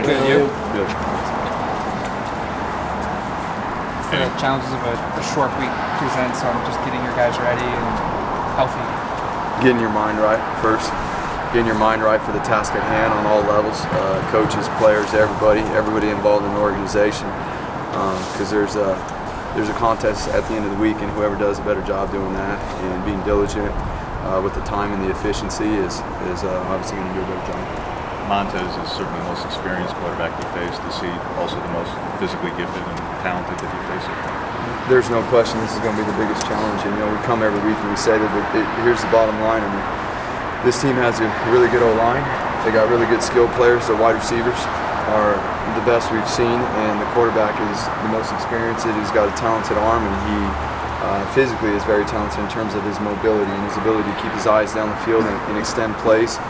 Good, you? Good. The challenges of a short week presents on just getting your guys ready and healthy. Getting your mind right first. Getting your mind right for the task at hand on all levels. Coaches, players, everybody involved in the organization. Because there's a contest at the end of the week, and whoever does a better job doing that and being diligent with the time and the efficiency is obviously going to do a better job. Montez is certainly the most experienced quarterback you faced. Is he also the most physically gifted and talented that you face? There's no question this is going to be the biggest challenge. And we come every week and we say that here's the bottom line. I mean, this team has a really good O-line. They got really good skilled players. Their wide receivers are the best we've seen, and the quarterback is the most experienced. He's got a talented arm, and he physically is very talented in terms of his mobility and his ability to keep his eyes down the field and extend plays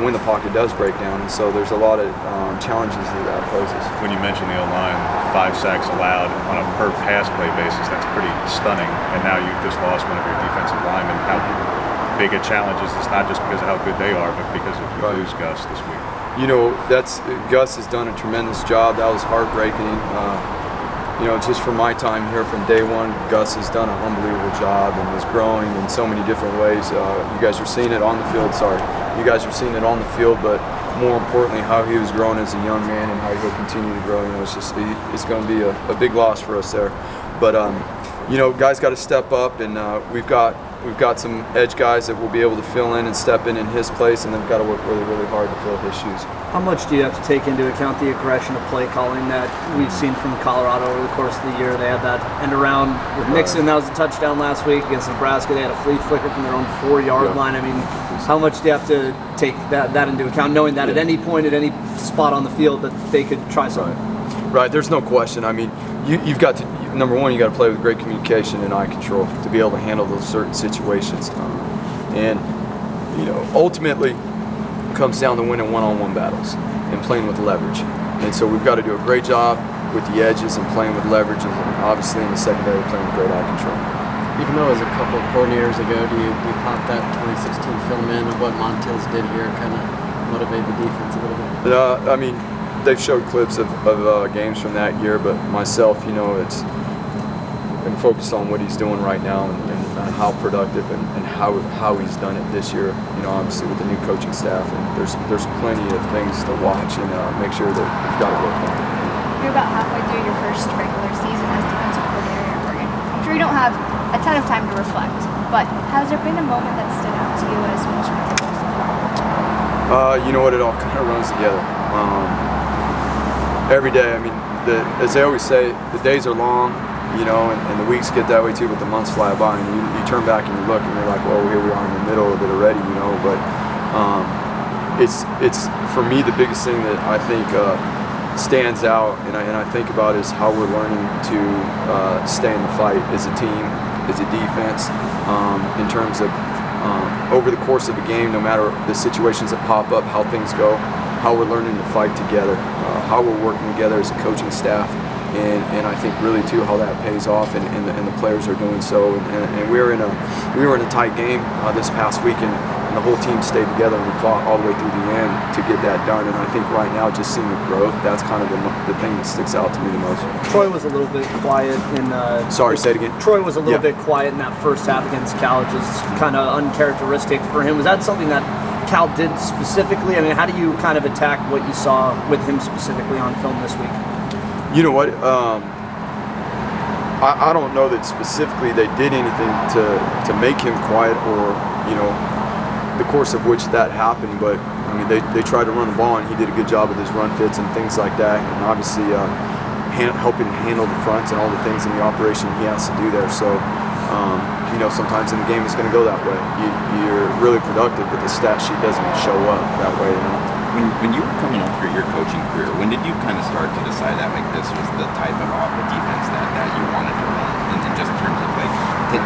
when the pocket does break down. And so there's a lot of challenges that poses. When you mention the O-line, 5 sacks allowed on a per pass play basis, that's pretty stunning. And now you've just lost one of your defensive linemen. How big a challenge is this, not just because of how good they are, but because of you lose Gus this week? Gus has done a tremendous job. That was heartbreaking. Just from my time here from day one, Gus has done an unbelievable job and is growing in so many different ways. You guys are seeing it on the field. You guys are seeing it on the field, but more importantly, how he was growing as a young man and how he'll continue to grow. It's going to be a big loss for us there. But guys got to step up, and we've got some edge guys that will be able to fill in and step in his place, and then we've got to work really, really hard to fill his shoes. How much do you have to take into account the aggression of play calling that we've seen from Colorado over the course of the year? They had that end around with Nixon. That was a touchdown last week against Nebraska. They had a flea flicker from their own 4-yard line. I mean, how much do you have to take that into account, knowing that at any point, at any spot on the field, that they could try something? Right. There's no question. I mean, you've got to, number one, you got to play with great communication and eye control to be able to handle those certain situations. Ultimately, it comes down to winning one-on-one battles and playing with leverage. And so we've got to do a great job with the edges and playing with leverage, and obviously in the secondary playing with great eye control. Even though it was a couple of coordinators ago, do you pop that 2016 film in of what Montez did here, kind of motivate the defense a little bit? They've showed clips of games from that year, but myself, I'm focused on what he's doing right now and how productive and how he's done it this year. Obviously with the new coaching staff, and there's plenty of things to watch and make sure that we've got to work on. You're about halfway through your first regular season as defensive coordinator here at Oregon. I'm sure you don't have a ton of time to reflect, but has there been a moment that stood out to you as most memorable so far? You know what? It all kind of runs together. Every day, as they always say, the days are long, and the weeks get that way too, but the months fly by, and you turn back and you look and you're like, well, here we are in the middle of it already, but it's for me the biggest thing that I think stands out and I think about is how we're learning to stay in the fight as a team, as a defense, in terms of over the course of a game, no matter the situations that pop up, how things go, how we're learning to fight together, how we're working together as a coaching staff, and I think really too how that pays off, and the players are doing so. And we were in a tight game this past week, and the whole team stayed together and we fought all the way through the end to get that done. And I think right now, just seeing the growth, that's kind of the thing that sticks out to me the most. Troy was a little bit quiet in. Sorry, say it again. Troy was a little bit quiet in that first half against Cal, which is kind of uncharacteristic for him. Was that something that Cal did specifically? How do you kind of attack what you saw with him specifically on film this week? You know what? I don't know that specifically they did anything to make him quiet, or the course of which that happened. But they tried to run the ball, and he did a good job with his run fits and things like that, and obviously helping handle the fronts and all the things in the operation he has to do there. So sometimes in the game it's going to go that way. You're really productive, but the stat sheet doesn't show up that way. When you were coming up through your coaching career, when did you kind of start to decide that this was the type of defense that you wanted to run, and just in terms of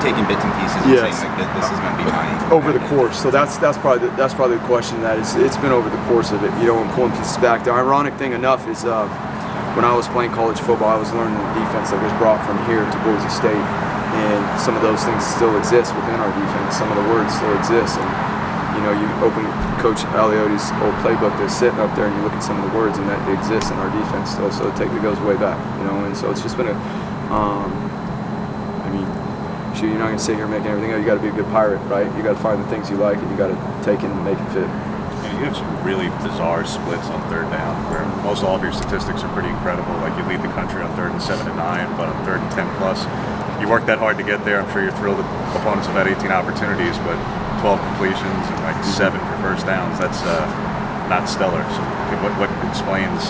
taking bits and pieces and saying this is going to be mine over the course? So that's probably the question. That it's been over the course of it. And pulling pieces back. The ironic thing enough is when I was playing college football, I was learning the defense that was brought from here to Boise State, and some of those things still exist within our defense. Some of the words still exist, and You know, you open Coach Aliotti's old playbook that's sitting up there, and you look at some of the words, and that exists in our defense still. So it goes way back, you know. And so it's just been a, I mean, shoot, you're not gonna sit here making everything up. You got to be a good pirate, right? You got to find the things you like, and you got to take it and make it fit. You have some really bizarre splits on third down, where most all of your statistics are pretty incredible. Like you lead the country on 3rd and 7 and 9, but on 3rd and 10 plus, you work that hard to get there. I'm sure you're thrilled that opponents have had 18 opportunities, but 12 completions and like 7 for first downs. That's not stellar. So what explains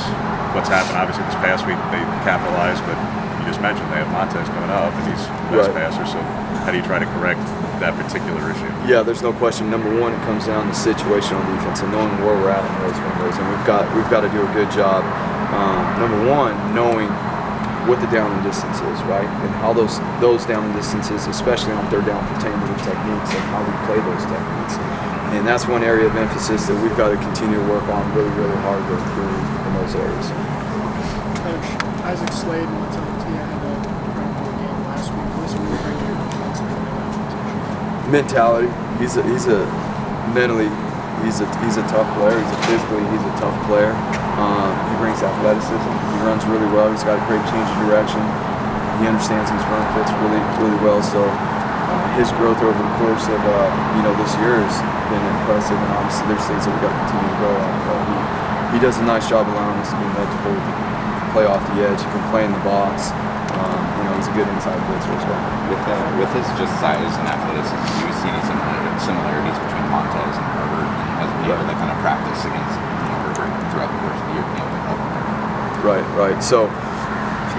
what's happened? Obviously, this past week they capitalized, but you just mentioned they have Montez coming up, and he's the best passer. So how do you try to correct that particular issue? Yeah, there's no question. Number one, it comes down to situational defense and knowing where we're at in those windows, and we've got to do a good job. Number one, knowing what the down and distance is, right, and how those down and distances, especially on third down, pertain to the techniques and how we play those techniques. And that's one area of emphasis that we've got to continue to work on really, really hard to improve in those areas. Coach, Isaac Slade went to the T. had a incredible game last week. What's really bring your defense mentality. He's a mentally, he's a tough player. He's a tough player. He brings athleticism. He runs really well. He's got a great change of direction. He understands his run fits really, really well. So his growth over the course of this year has been impressive. And obviously there's things that we got to continue to grow on. But he does a nice job allowing us to be multiple, play off the edge. He can play in the box. He's a good inside blitzer as well. With his just size and athleticism, do you see any similarities between Montez and Herbert, and has been able to kind of practice against Herbert throughout the course of the year, being able to help him? Right. So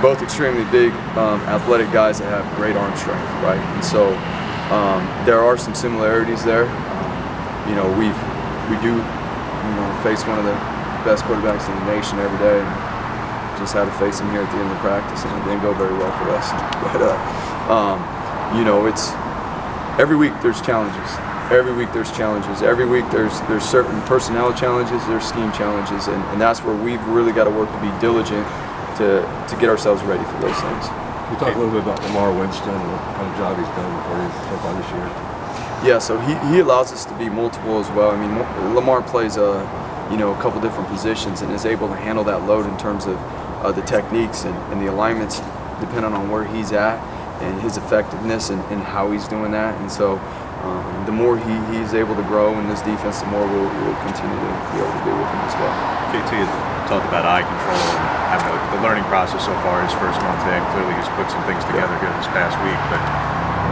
both extremely big, athletic guys that have great arm strength, right? And so there are some similarities there. We do face one of the best quarterbacks in the nation every day. Just had to face him here at the end of practice, and it didn't go very well for us. But it's every week there's challenges. Every week there's challenges. Every week there's certain personnel challenges, there's scheme challenges, and that's where we've really got to work to be diligent to get ourselves ready for those things. You talk a little bit about Lamar Winston and what kind of job he's done for you so far this year. Yeah, so he allows us to be multiple as well. I mean, Lamar plays a couple different positions and is able to handle that load in terms of the techniques and the alignments depending on where he's at and his effectiveness and how he's doing that. And so the more he's able to grow in this defense, the more we'll continue to be able to do with him as well. KT has talked about eye control and having the learning process so far his first month in. Clearly he's put some things together here this past week, but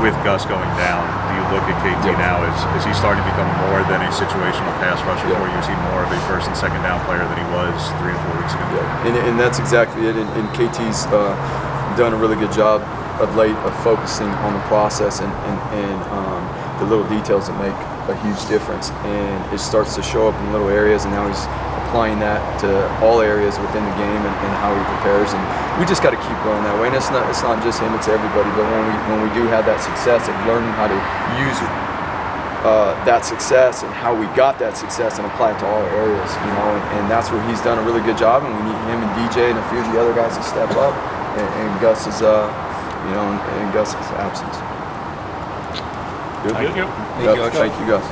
with Gus going down, do you look at KT now is he starting to become more than a situational pass rusher for you? Is he more of a first and second down player than he was 3 and 4 weeks ago? Yeah, and that's exactly it. And KT's done a really good job of late of focusing on the process and the little details that make a huge difference. And it starts to show up in little areas, and now he's applying that to all areas within the game and how he prepares. And we just got to keep going that way. And it's not just him; it's everybody. But when we do have that success of learning how to use that success and how we got that success and apply it to all areas, and that's where he's done a really good job. And we need him and DJ and a few of the other guys to step up. And Gus's, in Gus's absence. Thank you. Thank you, Gus.